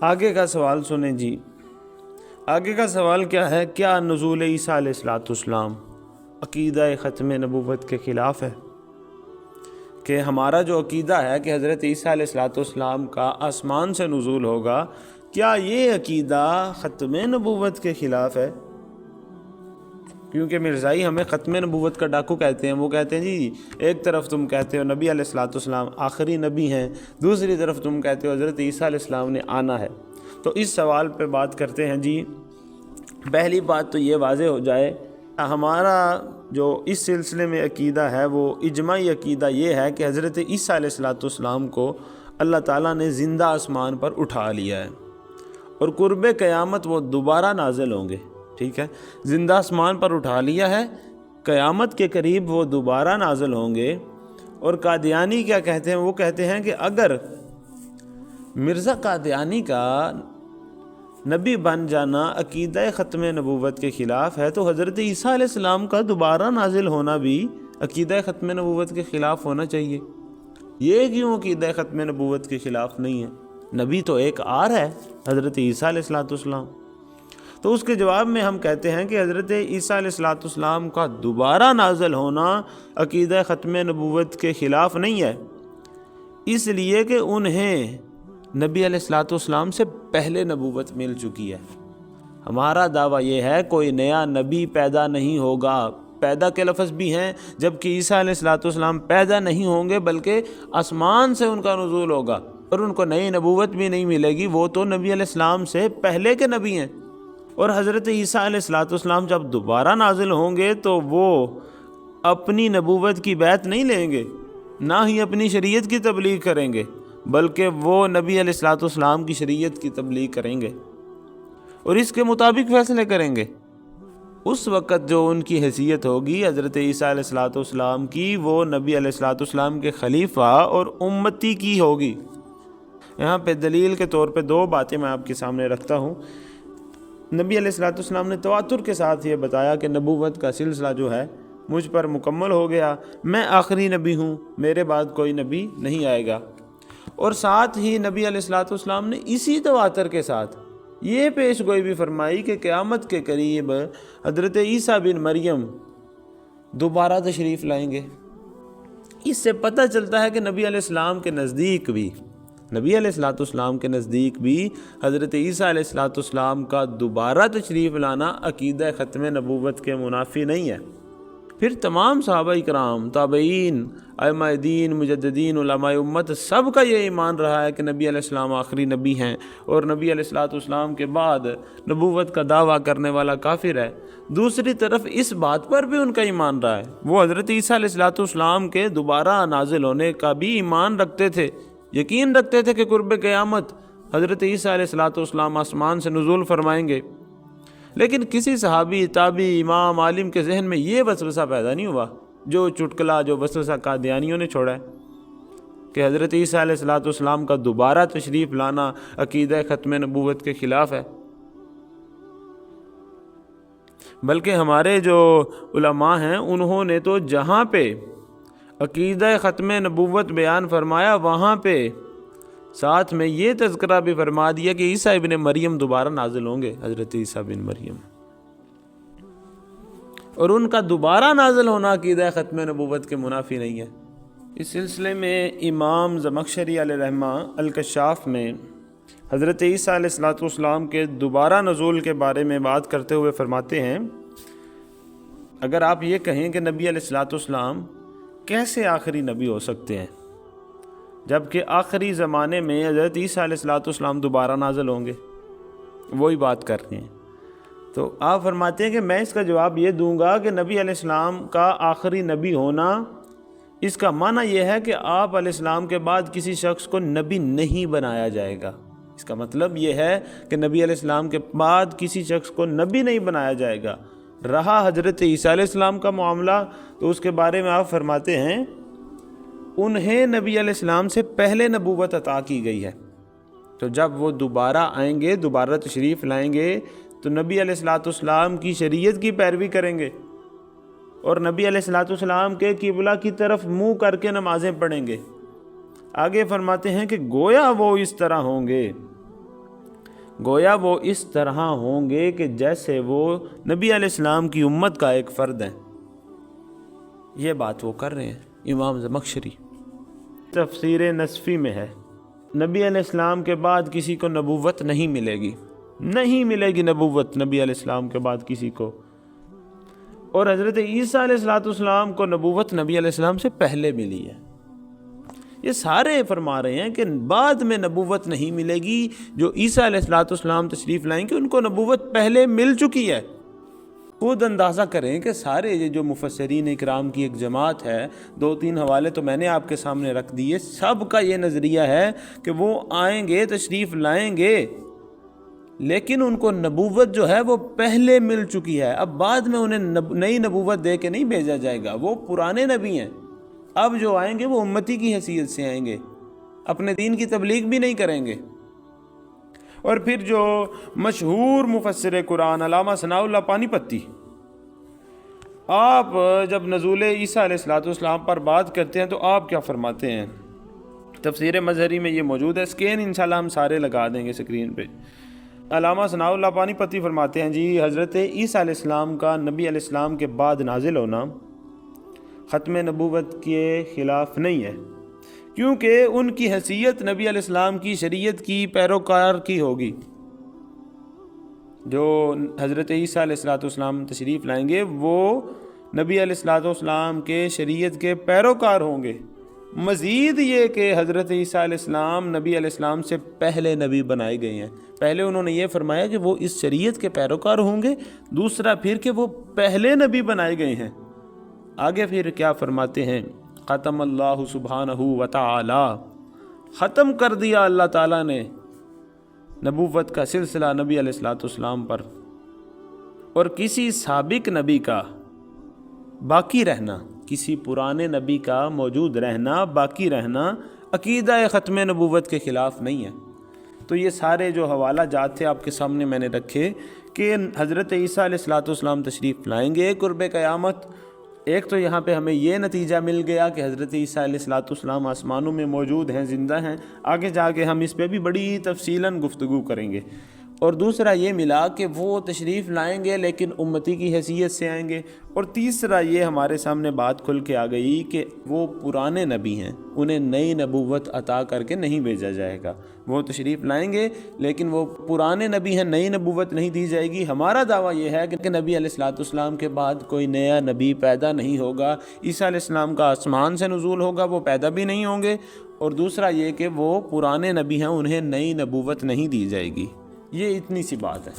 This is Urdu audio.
آگے کا سوال سنیں جی. آگے کا سوال کیا ہے؟ کیا نزول عیسیٰ علیہ السلام عقیدہ ختم نبوت کے خلاف ہے؟ کہ ہمارا جو عقیدہ ہے کہ حضرت عیسیٰ علیہ السلام کا آسمان سے نزول ہوگا، کیا یہ عقیدہ ختم نبوت کے خلاف ہے؟ کیونکہ مرزائی ہمیں ختم نبوت کا ڈاکو کہتے ہیں. وہ کہتے ہیں جی ایک طرف تم کہتے ہو نبی علیہ السلام آخری نبی ہیں، دوسری طرف تم کہتے ہو حضرت عیسیٰ علیہ السلام نے آنا ہے. تو اس سوال پہ بات کرتے ہیں جی. پہلی بات تو یہ واضح ہو جائے، ہمارا جو اس سلسلے میں عقیدہ ہے وہ اجماعی عقیدہ یہ ہے کہ حضرت عیسیٰ علیہ السلام کو اللہ تعالیٰ نے زندہ آسمان پر اٹھا لیا ہے، اور قرب قیامت وہ دوبارہ نازل ہوں گے. ٹھیک ہے، زندہ آسمان پر اٹھا لیا ہے، قیامت کے قریب وہ دوبارہ نازل ہوں گے. اور قادیانی کیا کہتے ہیں؟ وہ کہتے ہیں کہ اگر مرزا قادیانی کا نبی بن جانا عقیدہ ختم نبوت کے خلاف ہے، تو حضرت عیسیٰ علیہ السلام کا دوبارہ نازل ہونا بھی عقیدہ ختم نبوت کے خلاف ہونا چاہیے. یہ کیوں عقیدہ ختم نبوت کے خلاف نہیں ہے؟ نبی تو ایک آر ہے، حضرت عیسیٰ علیہ السلام. تو اس کے جواب میں ہم کہتے ہیں کہ حضرت عیسیٰ علیہ السلام کا دوبارہ نازل ہونا عقیدہ ختم نبوت کے خلاف نہیں ہے، اس لیے کہ انہیں نبی علیہ السلام سے پہلے نبوت مل چکی ہے. ہمارا دعویٰ یہ ہے کوئی نیا نبی پیدا نہیں ہوگا. پیدا کے لفظ بھی ہیں، جبکہ عیسیٰ علیہ السلام پیدا نہیں ہوں گے بلکہ آسمان سے ان کا نزول ہوگا، اور ان کو نئی نبوت بھی نہیں ملے گی. وہ تو نبی علیہ السلام سے پہلے کے نبی ہیں. اور حضرت عیسیٰ علیہ السلام جب دوبارہ نازل ہوں گے تو وہ اپنی نبوت کی بیعت نہیں لیں گے، نہ ہی اپنی شریعت کی تبلیغ کریں گے، بلکہ وہ نبی علیہ السلام کی شریعت کی تبلیغ کریں گے اور اس کے مطابق فیصلے کریں گے. اس وقت جو ان کی حیثیت ہوگی حضرت عیسیٰ علیہ السلام کی، وہ نبی علیہ السلام کے خلیفہ اور امتی کی ہوگی. یہاں پہ دلیل کے طور پہ دو باتیں میں آپ کے سامنے رکھتا ہوں. نبی علیہ السلام نے تواتر کے ساتھ یہ بتایا کہ نبوت کا سلسلہ جو ہے مجھ پر مکمل ہو گیا، میں آخری نبی ہوں، میرے بعد کوئی نبی نہیں آئے گا. اور ساتھ ہی نبی علیہ السلام نے اسی تواتر کے ساتھ یہ پیش گوئی بھی فرمائی کہ قیامت کے قریب حضرت عیسیٰ بن مریم دوبارہ تشریف لائیں گے. اس سے پتہ چلتا ہے کہ نبی علیہ السلام کے نزدیک بھی حضرت عیسیٰ علیہ السلام کا دوبارہ تشریف لانا عقیدہ ختم نبوت کے منافی نہیں ہے. پھر تمام صحابہ اکرام، تابعین، ائمہ دین، مجددین، علماء امت، سب کا یہ ایمان رہا ہے کہ نبی علیہ السلام آخری نبی ہیں، اور نبی علیہ السلام کے بعد نبوت کا دعویٰ کرنے والا کافر ہے. دوسری طرف اس بات پر بھی ان کا ایمان رہا ہے، وہ حضرت عیسیٰ علیہ السلام کے دوبارہ نازل ہونے کا بھی ایمان رکھتے تھے، یقین رکھتے تھے کہ قرب قیامت حضرت عیسیٰ علیہ السلام آسمان سے نزول فرمائیں گے. لیکن کسی صحابی، تابعی، امام، عالم کے ذہن میں یہ وسوسہ پیدا نہیں ہوا جو چٹکلا، جو وسوسہ قادیانیوں نے چھوڑا ہے کہ حضرت عیسیٰ علیہ السلام کا دوبارہ تشریف لانا عقیدہ ختم نبوت کے خلاف ہے. بلکہ ہمارے جو علماء ہیں انہوں نے تو جہاں پہ عقیدہ ختم نبوت بیان فرمایا وہاں پہ ساتھ میں یہ تذکرہ بھی فرما دیا کہ عیسیٰ ابن مریم دوبارہ نازل ہوں گے، حضرت عیسیٰ بن مریم، اور ان کا دوبارہ نازل ہونا عقیدہ ختم نبوت کے منافی نہیں ہے. اس سلسلے میں امام زمخشری علیہ رحمہ الکشاف میں حضرت عیسیٰ علیہ السلام کے دوبارہ نزول کے بارے میں بات کرتے ہوئے فرماتے ہیں، اگر آپ یہ کہیں کہ نبی علیہ السلام کیسے آخری نبی ہو سکتے ہیں جبکہ آخری زمانے میں حضرت عیسیٰ علیہ السلام دوبارہ نازل ہوں گے، وہی بات کر رہے ہیں. تو آپ فرماتے ہیں کہ میں اس کا جواب یہ دوں گا کہ نبی علیہ السلام کا آخری نبی ہونا، اس کا معنی یہ ہے کہ آپ علیہ السلام کے بعد کسی شخص کو نبی نہیں بنایا جائے گا. اس کا مطلب یہ ہے کہ نبی علیہ السلام کے بعد کسی شخص کو نبی نہیں بنایا جائے گا. رہا حضرت عیسیٰ علیہ السلام کا معاملہ، تو اس کے بارے میں آپ فرماتے ہیں انہیں نبی علیہ السلام سے پہلے نبوت عطا کی گئی ہے. تو جب وہ دوبارہ آئیں گے، دوبارہ تشریف لائیں گے، تو نبی علیہ السلام کی شریعت کی پیروی کریں گے اور نبی علیہ السلام کے قبلہ کی طرف منہ کر کے نمازیں پڑھیں گے. آگے فرماتے ہیں کہ گویا وہ اس طرح ہوں گے گویا وہ اس طرح ہوں گے کہ جیسے وہ نبی علیہ السلام کی امت کا ایک فرد ہیں۔ یہ بات وہ کر رہے ہیں امام زمخشری۔ تفسیر نصفی میں ہے نبی علیہ السلام کے بعد کسی کو نبوت نہیں ملے گی، نہیں ملے گی نبوت نبی علیہ السلام کے بعد کسی کو، اور حضرت عیسیٰ علیہ السلام کو نبوت نبی علیہ السلام سے پہلے ملی ہے۔ یہ سارے فرما رہے ہیں کہ بعد میں نبوت نہیں ملے گی، جو عیسیٰ علیہ السلام تشریف لائیں گے ان کو نبوت پہلے مل چکی ہے۔ خود اندازہ کریں کہ سارے یہ جو مفسرین اکرام کی ایک جماعت ہے، 2-3 حوالے تو میں نے آپ کے سامنے رکھ دیے، سب کا یہ نظریہ ہے کہ وہ آئیں گے، تشریف لائیں گے، لیکن ان کو نبوت جو ہے وہ پہلے مل چکی ہے۔ اب بعد میں انہیں نئی نبوت دے کے نہیں بھیجا جائے گا، وہ پرانے نبی ہیں۔ اب جو آئیں گے وہ امتی کی حیثیت سے آئیں گے، اپنے دین کی تبلیغ بھی نہیں کریں گے۔ اور پھر جو مشہور مفسر قرآن علامہ ثناء اللہ پانی پتی، آپ جب نزول عیسیٰ علیہ السلام پر بات کرتے ہیں تو آپ کیا فرماتے ہیں؟ تفسیر مظہری میں یہ موجود ہے، اسکین انشاءاللہ ہم سارے لگا دیں گے اسکرین پہ۔ علامہ ثناء اللہ پانی پتی فرماتے ہیں جی حضرت عیسیٰ علیہ السلام کا نبی علیہ السلام کے بعد نازل ہونا ختم نبوت کے خلاف نہیں ہے، کیونکہ ان کی حیثیت نبی علیہ السلام کی شریعت کی پیروکار کی ہوگی۔ جو حضرت عیسیٰ علیہ السلام تشریف لائیں گے وہ نبی علیہ السلام کے شریعت کے پیروکار ہوں گے۔ مزید یہ کہ حضرت عیسیٰ علیہ السلام نبی علیہ السلام سے پہلے نبی بنائے گئے ہیں۔ پہلے انہوں نے یہ فرمایا کہ وہ اس شریعت کے پیروکار ہوں گے، دوسرا پھر کہ وہ پہلے نبی بنائے گئے ہیں۔ آگے پھر کیا فرماتے ہیں؟ ختم اللہ سبحانہ وتعالی، ختم کر دیا اللہ تعالیٰ نے نبوت کا سلسلہ نبی علیہ السلام پر، اور کسی سابق نبی کا باقی رہنا، کسی پرانے نبی کا موجود رہنا، باقی رہنا عقیدہ ختم نبوت کے خلاف نہیں ہے۔ تو یہ سارے جو حوالہ جات تھے آپ کے سامنے میں نے رکھے کہ حضرت عیسیٰ علیہ السلام تشریف لائیں گے قرب قیامت۔ ایک تو یہاں پہ ہمیں یہ نتیجہ مل گیا کہ حضرت عیسیٰ علیہ السلام آسمانوں میں موجود ہیں، زندہ ہیں، آگے جا کے ہم اس پہ بھی بڑی تفصیلاً گفتگو کریں گے۔ اور دوسرا یہ ملا کہ وہ تشریف لائیں گے لیکن امتی کی حیثیت سے آئیں گے۔ اور تیسرا یہ ہمارے سامنے بات کھل کے آ گئی کہ وہ پرانے نبی ہیں، انہیں نئی نبوت عطا کر کے نہیں بھیجا جائے گا۔ وہ تشریف لائیں گے لیکن وہ پرانے نبی ہیں، نئی نبوت نہیں دی جائے گی۔ ہمارا دعویٰ یہ ہے کہ نبی علیہ السلام کے بعد کوئی نیا نبی پیدا نہیں ہوگا۔ عیسیٰ علیہ السلام کا آسمان سے نزول ہوگا، وہ پیدا بھی نہیں ہوں گے۔ اور دوسرا یہ کہ وہ پرانے نبی ہیں، انہیں نئی نبوت نہیں دی جائے گی۔ یہ اتنی سی بات ہے۔